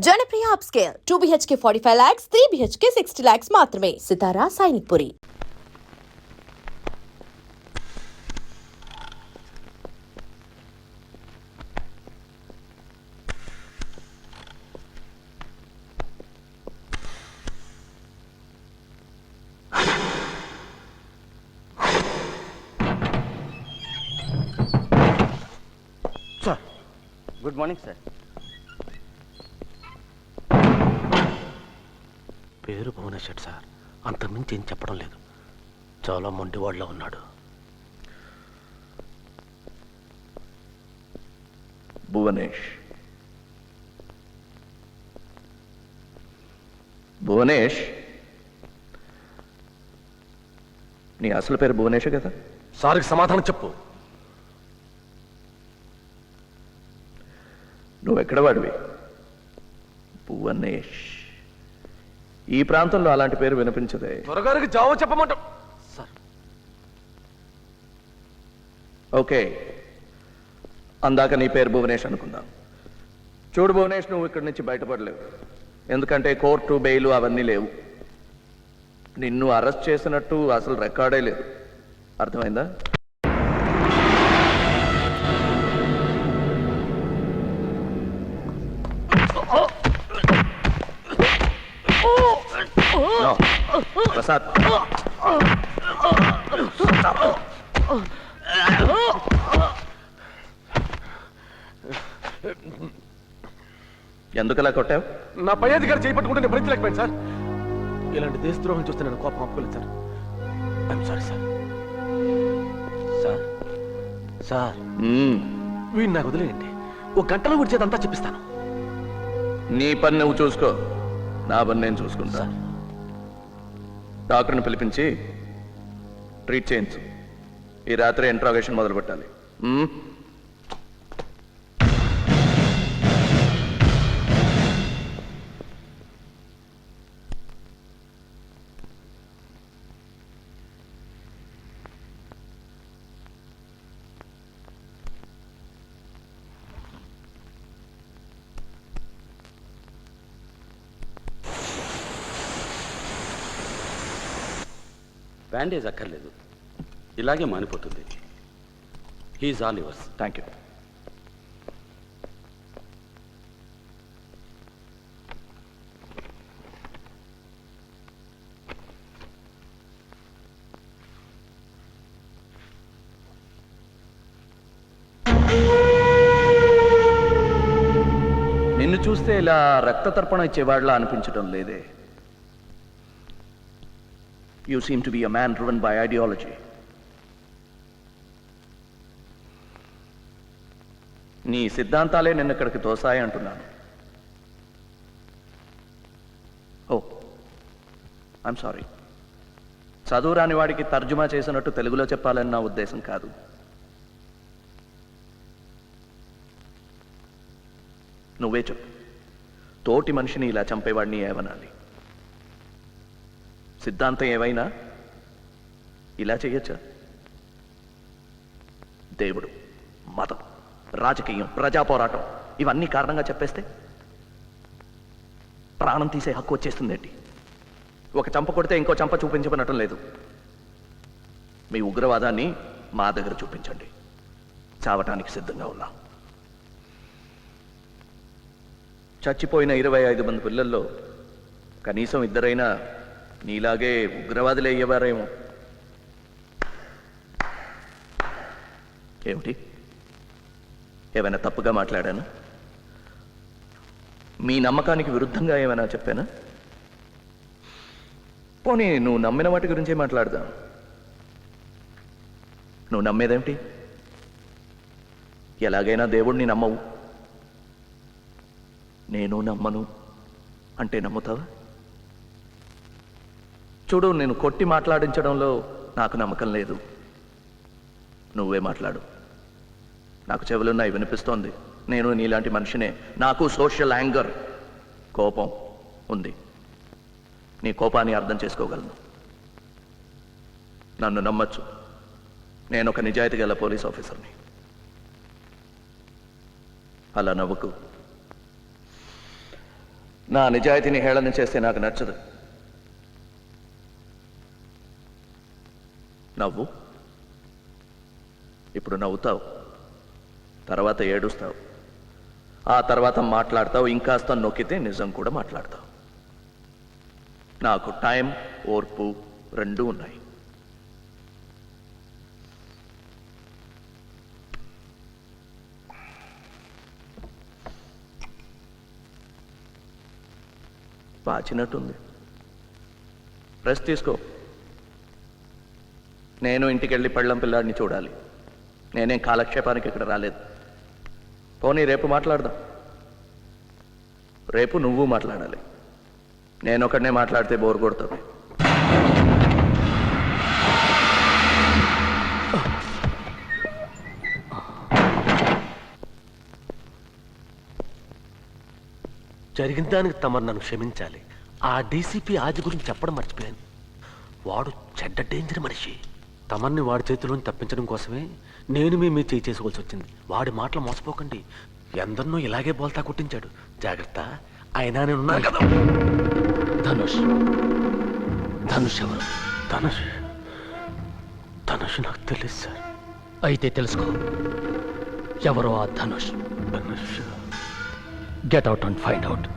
Janapriya upscale 2 BHK 45 lakhs, 3 BHK 60 lakhs మాత్రమే. Sitara Sainikpuri. Sir good morning sir. పేరు Bhuvaneshwar sir, అంతకుమించి ఏం చెప్పడం లేదు. చాలా మొండివాళ్ళలో ఉన్నాడు. భువనేష్, నీ అసలు పేరు భువనేష్ కదా? సార్కి సమాధానం చెప్పు. నువ్వెక్కడ వాడివి? భువనేష్. ఈ ప్రాంతంలో అలాంటి పేరు వినిపించదే. త్వరగారికి జావో చెప్పమంటాం సార్. ఓకే, అందాక నీ పేరు భువనేష్ అనుకుందాం. చూడు భువనేష్, నువ్వు ఇక్కడి నుంచి బయటపడలేవు. ఎందుకంటే కోర్టు, బెయిలు అవన్నీ లేవు. నిన్ను అరెస్ట్ చేసినట్టు అసలు రికార్డే లేదు. అర్థమైందా? ప్రసాద్, ఎందుకలా కొట్టావు? నా పై అధికారి చేపట్టుకుంటే నేను భరించలేకపోయాను సార్. ఇలాంటి దేశద్రోహం చూస్తే నేను కోపం ఆపుకోలేదు sir. I'm sorry sir. Sir sir వీడిని నాకు వదిలేయండి. ఒక గంటలో వీడి చేత అంతా చెప్పిస్తాను. నీ పని నువ్వు చూసుకో, నా పని నేను చూసుకుంటా. డాక్టర్ని పిలిపించి ట్రీట్ చేయించు. ఈ రాత్రి ఇంట్రాగేషన్ మొదలు పెట్టాలి. బ్యాండేజ్ అక్కర్లేదు, ఇలాగే మానిపోతుంది. He is all yours. Thank you. నిన్ను చూస్తే ఇలా రక్త తర్పణ ఇచ్చేవాడిలా అనిపించడం లేదే. You seem to be a man driven by ideology. నీ సిద్ధాంతాలే నిన్ను ఇక్కడికి తోసాయి అంటున్నాను. ఓ, ఐఎమ్ సారీ. చదువు రాని వాడికి తర్జుమా చేసినట్టు తెలుగులో చెప్పాలని నా ఉద్దేశం కాదు. నువ్వే చెప్పు, తోటి మనిషిని ఇలా చంపేవాడిని ఏమనాలి? సిద్ధాంతం ఏవైనా ఇలా చేయొచ్చా? దేవుడు, మతం, రాజకీయం, ప్రజా పోరాటం ఇవన్నీ కారణంగా చెప్పేస్తే ప్రాణం తీసే హక్కు వచ్చేస్తుందేంటి? ఒక చంప కొడితే ఇంకో చంప చూపించమనటం లేదు. మీ ఉగ్రవాదాన్ని మా దగ్గర చూపించండి, చావటానికి సిద్ధంగా ఉన్నా. చచ్చిపోయిన 25 మంది పిల్లల్లో కనీసం ఇద్దరైనా నీలాగే ఉగ్రవాదులు అయ్యేవారేమో. ఏమిటి, ఏమైనా తప్పుగా మాట్లాడాను? మీ నమ్మకానికి విరుద్ధంగా ఏమైనా చెప్పానా? పోనీ నువ్వు నమ్మిన వాటి గురించే మాట్లాడదాం. నువ్వు నమ్మేదేమిటి? ఎలాగైనా దేవుణ్ణి నమ్మవు. నేను నమ్మను అంటే నమ్ముతావా? చూడు, నేను కొట్టి మాట్లాడించడంలో నాకు నమ్మకం లేదు. నువ్వే మాట్లాడు, నాకు చెవులున్నాయి, వినిపిస్తోంది. నేను నీలాంటి మనిషినే. నాకు సోషల్ యాంగర్, కోపం ఉంది. నీ కోపాన్ని అర్థం చేసుకోగలను. నన్ను నమ్మచ్చు, నేను ఒక నిజాయితీ గల పోలీస్ ఆఫీసర్ని. అలా నవ్వుకు. నా నిజాయితీని హేళన చేస్తే నాకు నచ్చదు. నవ్వు. ఇప్పుడు నవ్వుతావు, తర్వాత ఏడుస్తావు, ఆ తర్వాత మాట్లాడతావు, ఇంకాస్త నొక్కితే నిజం కూడా మాట్లాడతావు. నాకు టైం, ఓర్పు రెండూ ఉన్నాయి. వాచినట్టుంది. రెస్ట్ తీసుకో. నేను ఇంటికి వెళ్ళి పెళ్ళం పిల్లాడిని చూడాలి. నేనేం కాలక్షేపానికి ఇక్కడ రాలేదు. పోనీ రేపు మాట్లాడదాం. రేపు నువ్వు మాట్లాడాలి. నేను ఒకడనే మాట్లాడితే బోర్ కొడుతుంది. జరిగిన దానికి తమరు నన్ను క్షమించాలి. ఆ డీసీపీ ఆది గురించి చెప్పడం మర్చిపోయాను. వాడు చెడ్డ డేంజర్ మనిషి. తమర్ని వాడి చేతిలోని తప్పించడం కోసమే నేను మీ చేయి చేసుకోవాల్సి వచ్చింది. వాడి మాటలు మోసపోకండి. ఎందరినో ఇలాగే బోల్తా కొట్టించాడు. జాగ్రత్త. అయినా నేనున్నాను కదా. ధనుష్. ధనుష్ ఎవరు? ధనుష్ ధనుష్ నాకు తెలియదు సార్. అయితే తెలుసుకో ఎవరో ఆ Dhanush. Dhanush. Get out and find out.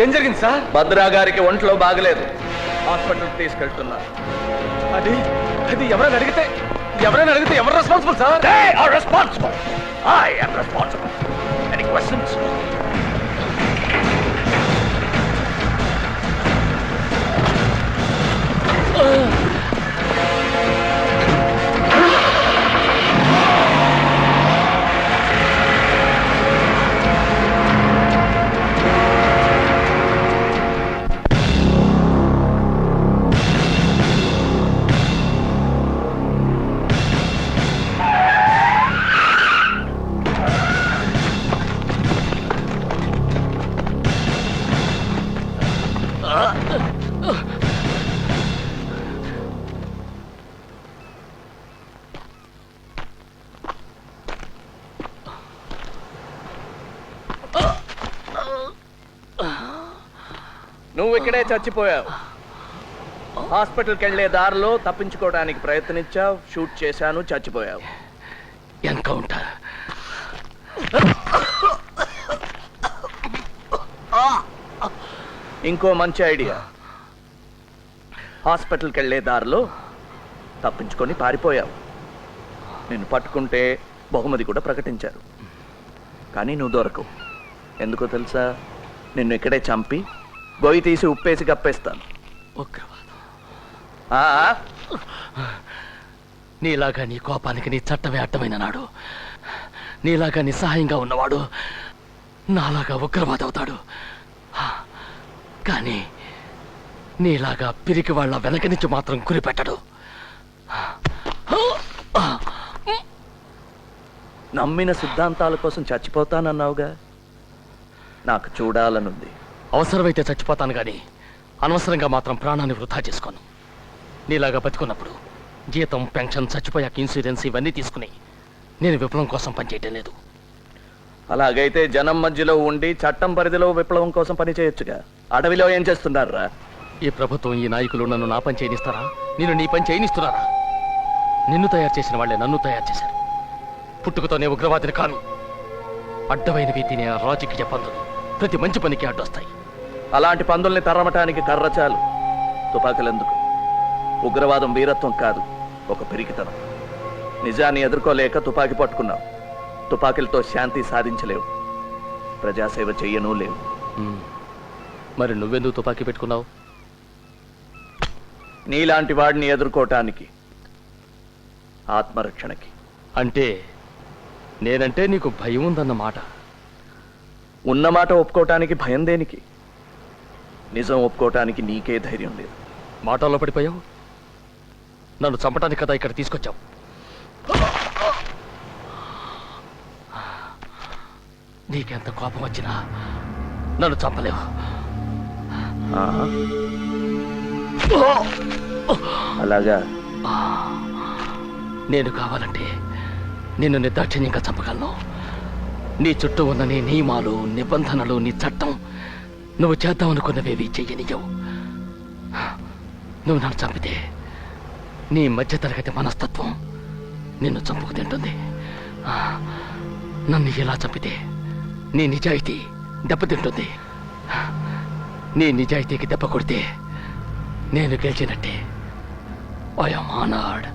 ఏం జరిగింది సార్? భద్రా గారికి ఒంట్లో బాగలేదు. హాస్పిటల్కి తీసుకెళ్తున్నారు. అది అది ఎవరైనా అడిగితే ఎవరు responsible sir? They are responsible. I am responsible. Any questions? నువ్వు ఇక్కడే చచ్చిపోయావు. హాస్పిటల్కి వెళ్లే దారిలో తప్పించుకోవడానికి ప్రయత్నించావు. షూట్ చేశాను, చచ్చిపోయావు. ఎన్కౌంటర్. ఇంకో మంచి ఐడియా. హాస్పిటల్కి వెళ్లే దారిలో తప్పించుకొని పారిపోయావు. నిన్ను పట్టుకుంటే బహుమతి కూడా ప్రకటించారు. కానీ నువ్వు దొరకవు. ఎందుకో తెలుసా? నిన్ను ఇక్కడే చంపి గొయ్యి తీసి ఉప్పేసి కప్పేస్తాను. నీలాగా నీ కోపానికి నీ చట్టమే అడ్డమైన నాడు, నీలాగా నిస్సహాయంగా ఉన్నవాడు నాలాగా ఉగ్రవాది అవుతాడు. కానీ నీలాగా పిరికి వాళ్ళ వెనక నుంచి మాత్రం గురిపెట్టడు. నమ్మిన సిద్ధాంతాల కోసం చచ్చిపోతానన్నావుగా. నాకు చూడాలనుంది. అవసరమైతే చచ్చిపోతాను కానీ అనవసరంగా మాత్రం ప్రాణాన్ని వృధా చేసుకోను. నీలాగా బతుకున్నప్పుడు జీతం, పెన్షన్, చచ్చిపోయాక ఇన్సూరెన్స్ ఇవన్నీ తీసుకుని నేను విప్లవం కోసం పనిచేయటం లేదు. అలాగైతే జనం మధ్యలో ఉండి చట్టం పరిధిలో విప్లవం కోసం పని చేయొచ్చుగా. అడవిలో ఏం చేస్తున్నారా? ఈ ప్రభుత్వం, ఈ నాయకులు నన్ను నా పని చేయనిస్తారా? నేను నీ పని చేయనిస్తున్నారా? నిన్ను తయారు చేసిన వాళ్ళే నన్ను తయారు చేశారు. పుట్టుకతోనే ఉగ్రవాదిని కాను. అడ్డమైనవి తినే ఆ రాజకీయ పందులు ప్రతి మంచి పనికి అడ్డొస్తాయి. అలాంటి పందుల్ని తరమటానికి కర్ర చాలు, తుపాకులెందుకు? ఉగ్రవాదం వీరత్వం కాదు, ఒక పిరికితనం. నిజాన్ని ఎదుర్కోలేక తుపాకీ పట్టుకున్నావు. తుపాకీలతో శాంతి సాధించలేవు, ప్రజాసేవ చెయ్యను లేవు. మరి నువ్వెందుకు తుపాకీ పెట్టుకున్నావు? నీలాంటి వాడిని ఎదుర్కోవటానికి, ఆత్మరక్షణకి. అంటే నేనంటే నీకు భయం ఉందన్నమాట. ఉన్నమాట ఒప్పుకోవటానికి భయం దేనికి? నిజం ఒప్పుకోవటానికి నీకే ధైర్యం లేదు. మాటల్లో పడిపోయావు. నన్ను చంపటానికి కదా ఇక్కడ తీసుకొచ్చావు. నీకెంత కోపం వచ్చినా నన్ను చంపలేవు. ఆహా. అలాగా? నేను కావాలంటే నిన్ను నిర్దాక్షిణ్యంగా చంపగలను. నీ చుట్టూ ఉన్న నీ నియమాలు, నిబంధనలు, నీ చట్టం నువ్వు చేద్దామనుకున్నవేవి చెయ్యనియవు. నువ్వు నన్ను చంపితే నీ మధ్యతరగతి మనస్తత్వం నిన్ను చంపుకు తింటుంది. నన్ను ఇలా చంపితే నీ నిజాయితీ దెబ్బతింటుంది. నీ నిజాయితీకి దెబ్బ కొడితే నేను గెలిచినట్టే. I am honoured.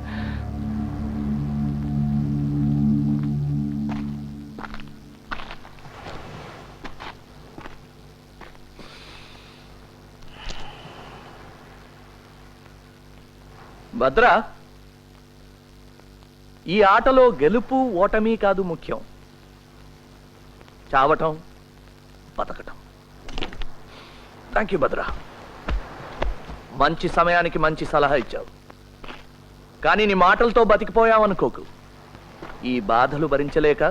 భద్ర, ఈ ఆటలో గెలుపు ఓటమి కాదు ముఖ్యం, చావటం, బతకటం. థ్యాంక్ యూ భద్ర. మంచి సమయానికి మంచి సలహా ఇచ్చావు. కానీ నీ మాటలతో బతికిపోయావనుకోకు. ఈ బాధలు భరించలేక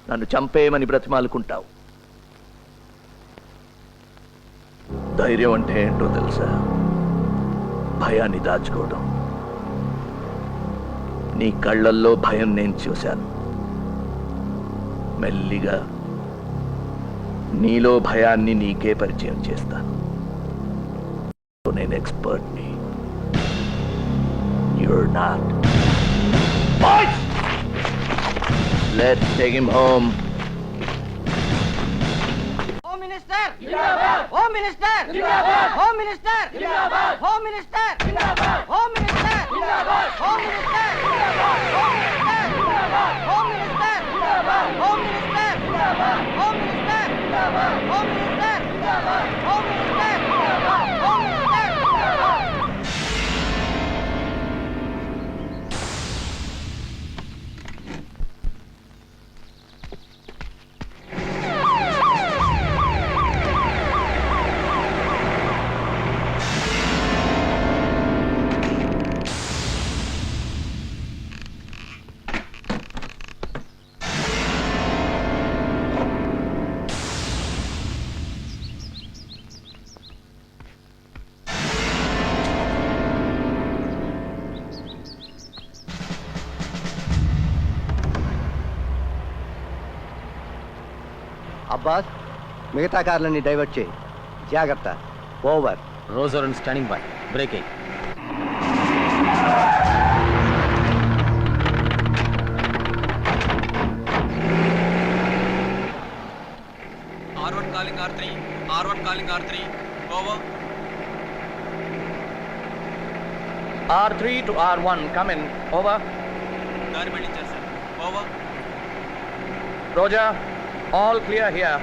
నన్ను చంపేయమని బ్రతిమాలుకుంటావు. ధైర్యం అంటే ఏంటో తెలుసా? భయాన్ని దాచుకోవడం. నీ కళ్ళల్లో భయం నేను చూశాను. మెల్లిగా నీలో భయాన్ని నీకే పరిచయం చేస్తాను. నేను ఎక్స్పర్ట్ని. You're not. Boys! Let's take him home. Home Minister! Jindabad! Home Minister! Jindabad! Home Minister! Jindabad! Home Minister! Jindabad! Home Minister! Jindabad! Home Minister! Jindabad! Home Minister! Jindabad! Home Minister! Jindabad! Home Minister! Jindabad! Home Minister! Jindabad! Home Minister! Jindabad! Home Minister! Jindabad! Home Minister! Jindabad! Abbas, మిగతా కార్లన్నీ divert చేయి. జాగ్రత్త. Over. Roger and standing by. Breaking. R1 calling R3. R1 calling R3. Over. R3 to R1, come in. Over. దారి మళ్ళించారు sir. Over. Roger, all clear here.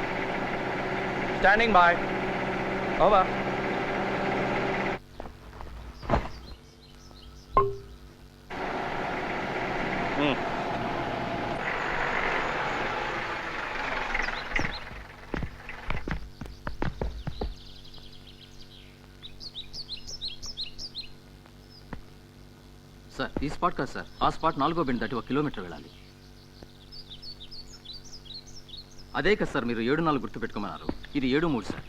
Standing by. Over. Sir, ఈ spot కాదు sir. ఆ spot 4వ bend దాటి 1 kilometre వెళ్ళాలి. అదే కదా సార్ మీరు 7-4 గుర్తు పెట్టుకోమన్నారు. ఇది 7-3 సార్.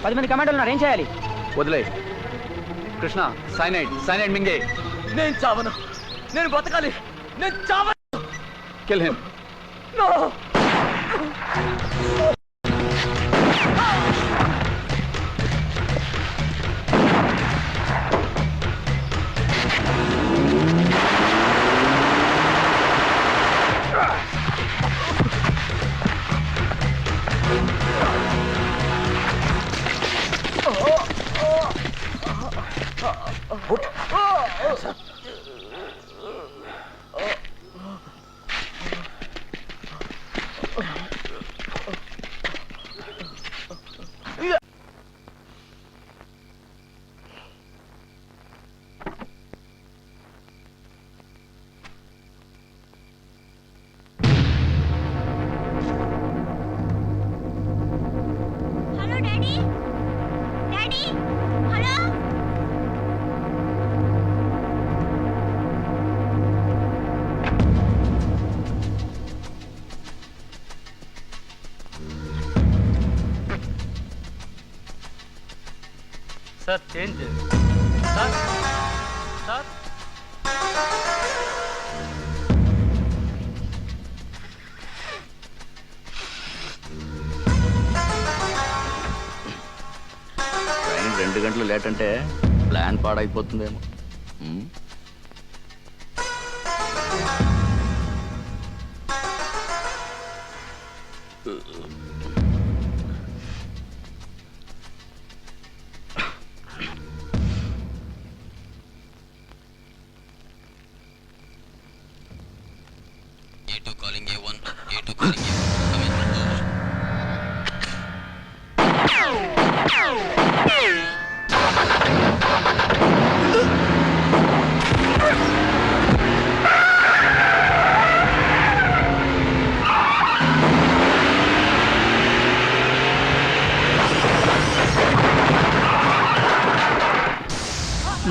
10 మంది కమాండోలు ఉన్నారు, ఏం చేయాలి? వదిలే కృష్ణ, సైనైడ్ మింగే. నేను చావను, నేను బతకాలి, నేను చావను. Kill him. Hello daddy, daddy, hello. Sir change sir sir train 2 గంటలు లేట్ అంటే ప్లాన్ పాడైపోతుందేమో. A2 calling A1, A2 calling A1. Come in, over.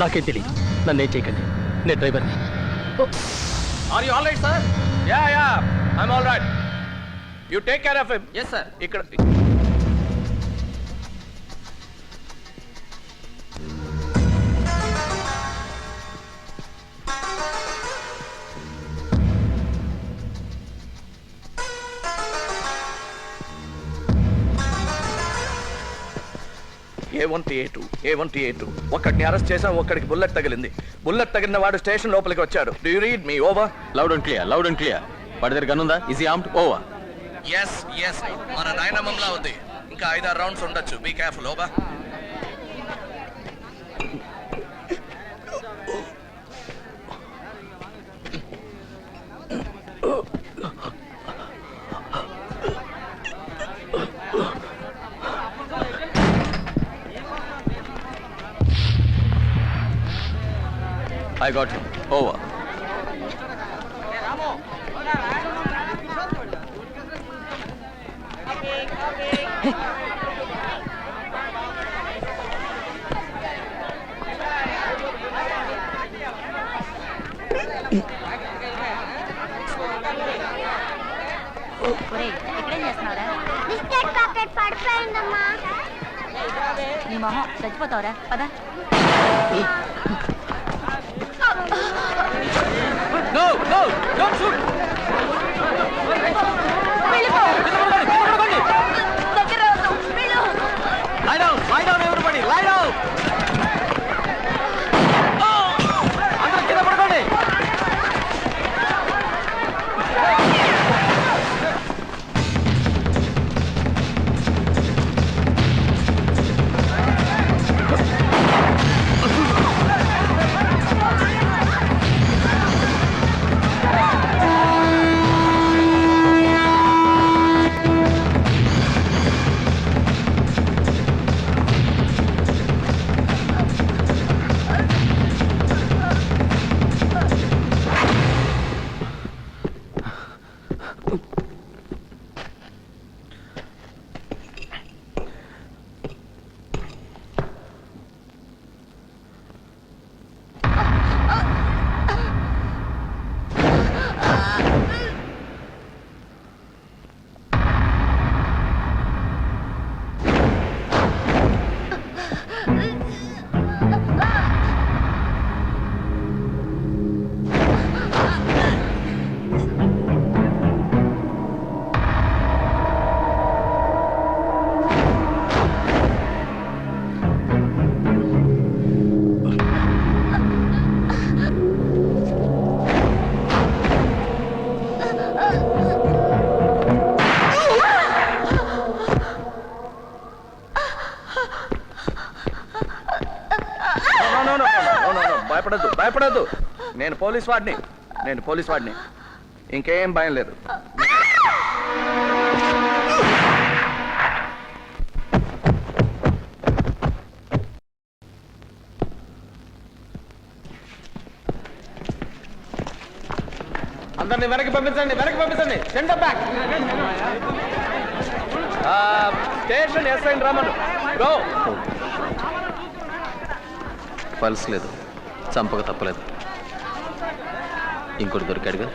నాకేం తెలియదు, నన్నేం చేయకండి, నేను డ్రైవర్ని. Are you all right, sir? Yeah, I'm all right. You take care of him. Yes, sir. ఇక్కడ A1 A2 A1 ఒక్కడిని అరెస్ట్ చేసాం, ఒక్కడికి బుల్లెట్ తగిలింది. బుల్లెట్ తగిలిన వాడు స్టేషన్ లోపలికి వచ్చాడు. Do you read me? Over. Loud and clear. వాడి దగ్గర గన్ ఉందా? Easy armed? ఓవర్. ఎస్ మన నాయనమ్మంలా ఉంది. ఇంకా 5-6 రౌండ్స్ ఉండొచ్చు. Be careful. Over. I got him. Over. ఇక్కడేం చేస్తున్నావురా? బిస్కెట్ ప్యాకెట్ పడిపోయిందమ్మా. నీ మొహం చచ్చిపోతావురా. పద. No, don't shoot. Lie down, everybody. Lie down. అందరూ కింద పడుకోండి. భయపడద్దు. నేను పోలీస్ వాడిని. ఇంకేం భయం లేదు. అందరిని వెనక్కి పంపించండి. Send back. స్టేషన్ ఎస్ఐ రమను. గో. పల్స్ లేదు, చంపక తప్పలేదు. ఇంకోటి దొరికాడుగా.